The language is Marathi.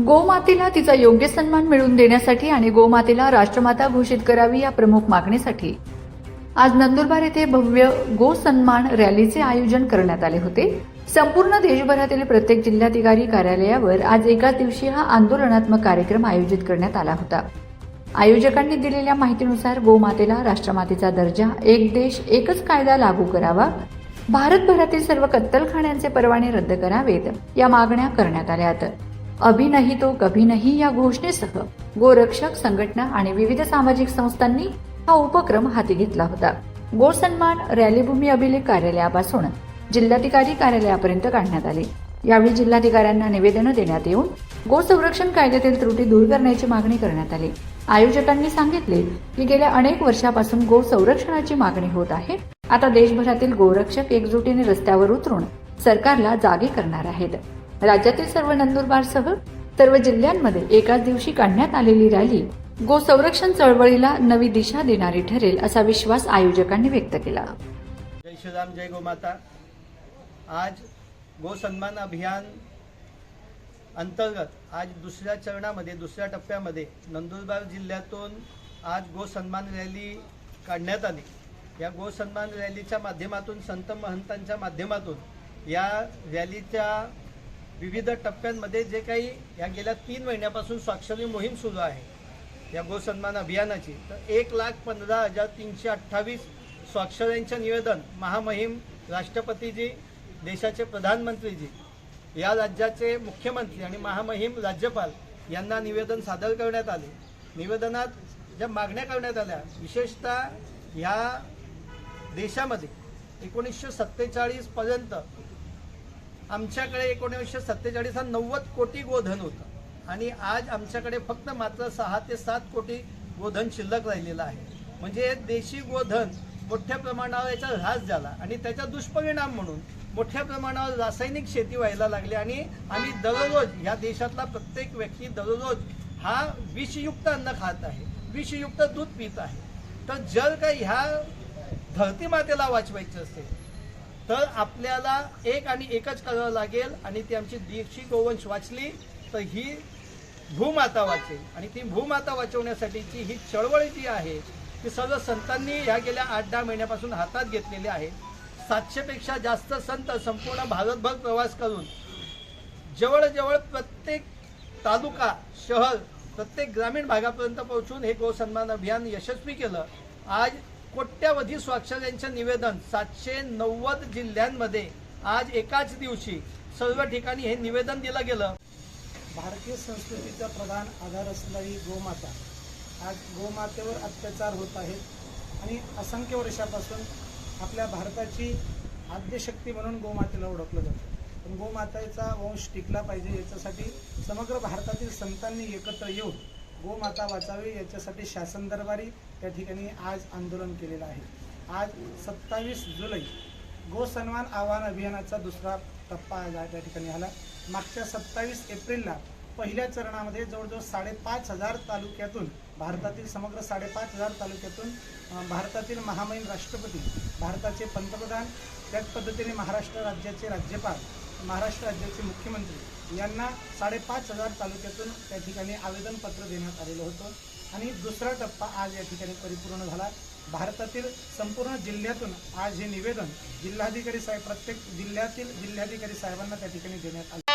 गोमातेला तिचा योग्य सन्मान मिळवून देण्यासाठी आणि गोमातेला राष्ट्रमाता घोषित करावी या प्रमुख मागणीसाठी आज नंदुरबार येथे भव्य गो सन्मान रॅलीचे आयोजन करण्यात आले होते। संपूर्ण देशभरातील प्रत्येक जिल्हाधिकारी कार्यालयावर आज एकाच दिवशी हा आंदोलनात्मक कार्यक्रम आयोजित करण्यात आला होता। आयोजकांनी दिलेल्या माहितीनुसार गोमातेला राष्ट्रमातेचा दर्जा, एक देश एकच कायदा लागू करावा, भारतभरातील सर्व कत्तलखान्यांचे परवाने रद्द करावेत या मागण्या करण्यात आल्यात। अभी नहीं तो कभी नहीं या घोषणेसह गोरक्षक संघटना आणि विविध सामाजिक संस्थांनी हा उपक्रम हाती घेतला होता। गो सन्मान रॅली भूमी अभिलेख कार्यालयापासून जिल्हाधिकारी कार्यालयापर्यंत काढण्यात आली। यावेळी जिल्हाधिकाऱ्यांना निवेदन देण्यात येऊन गो संरक्षण कायद्यातील त्रुटी दूर करण्याची मागणी करण्यात आली। आयोजकांनी सांगितले की गेल्या अनेक वर्षापासून गो संरक्षणाची मागणी होत आहे। आता देशभरातील गोरक्षक एकजुटीने रस्त्यावर उतरून सरकारला जागे करणार आहेत। राज्यातील सर्व नंदुरबारसह सर्व जिल्ह्यांमध्ये एकाच दिवशी काढण्यात आलेली रॅली गो संरक्षण चळवळीला नवी दिशा देणारी ठरेल असा विश्वास आयोजकांनी व्यक्त केला। जय श्रीराम, जय गोमाता। आज गो सन्मान अभियान अंतर्गत आज दुसऱ्या चरणामध्ये, दुसऱ्या टप्प्यामध्ये नंदुरबार जिल्ह्यातून आज गो सन्मान रॅली काढण्यात आली। या गो सन्मान रॅलीच्या माध्यमातून, संत महंतांच्या माध्यमातून या रॅलीच्या विविध टप्प्यांमध्ये जे काही या गेल्या 3 महिन्यापासून स्वाक्षरी मोहीम सुरू आहे या गो सन्मान अभियानाची, तर 1,15,328 स्वाक्षऱ्यांचं निवेदन महामहिम राष्ट्रपतीजी, देशाचे प्रधानमंत्रीजी, या राज्याचे मुख्यमंत्री आणि महामहिम राज्यपाल यांना निवेदन सादर करण्यात आले। निवेदनात ज्या मागण्या करण्यात आल्या, विशेषतः ह्या देशामध्ये 1947 पर्यंत आमच्याकडे 1947 हा 90 कोटी गोधन होतं आणि आज आमच्याकडे फक्त मात्र 6 ते 7 कोटी गोधन शिल्लक राहिलेलं आहे। म्हणजे देशी गोधन मोठ्या प्रमाणावर याचा ऱ्हास झाला आणि त्याचा दुष्परिणाम म्हणून मोठ्या प्रमाणावर रासायनिक शेती व्हायला लागली आणि आम्ही दररोज या देशातला प्रत्येक व्यक्ती दररोज हा विषयुक्त अन्न खात आहे, विषयुक्त दूध पित आहे। तर जर का ह्या धरती मातेला वाचवायचं असेल तर आपल्याला एक आणि एकच करावं लागेल आणि ती आमची देशी गोवंश वाचली तर ही भूमाता वाचेल। आणि ती भूमाता वाचवण्यासाठीची ही चळवळ जी आहे ती सर्व संतांनी ह्या गेल्या 8-10 महिन्यापासून हातात घेतलेली आहे। 700 पेक्षा जास्त संत संपूर्ण भारतभर प्रवास करून जवळजवळ प्रत्येक तालुका, शहर, प्रत्येक ग्रामीण भागापर्यंत पोहोचून हे गो सन्मान अभियान यशस्वी केलं। आज कोट्यावधी स्वाक्षऱ्यांचं निवेदन 790 जिल्ह्यांमध्ये आज एकाच दिवशी सर्व ठिकाणी हे निवेदन दिलं गेलं। भारतीय संस्कृतीचा प्रधान आधार असणारी गोमाता, आज गोमातेवर अत्याचार होत आहेत आणि असंख्य वर्षापासून आपल्या भारताची आद्यशक्ती म्हणून गोमातेला ओळखलं जातं। पण गोमातेचा वंश टिकला पाहिजे याच्यासाठी समग्र भारतातील संतांनी एकत्र येऊन गोमाता वाचावी याच्यासाठी शासन दरबारी त्या ठिकाणी आज आंदोलन केलेलं आहे। आज 27 जुलै गो सन्मान आवाहन अभियानाचा दुसरा टप्पा आज त्या ठिकाणी आला। मागच्या 27 एप्रिलला पहिल्या चरणामध्ये जवळजवळ 5,500 तालुक्यातून, भारतातील समग्र 5,500 तालुक्यातून भारतातील महामहिम राष्ट्रपती, भारताचे पंतप्रधान, त्याच पद्धतीने महाराष्ट्र राज्याचे राज्यपाल, महाराष्ट्र राज्याचे मुख्यमंत्री यांना 5,500 तालुक्यातून त्या ठिकाणी आवेदनपत्र देण्यात आलेलं होतं आणि दुसरा टप्पा आज या ठिकाणी परिपूर्ण झाला। भारतातील संपूर्ण जिल्ह्यातून आज हे निवेदन जिल्हाधिकारी साहेब, प्रत्येक जिल्ह्यातील जिल्हाधिकारी साहेबांना त्या ठिकाणी देण्यात आले।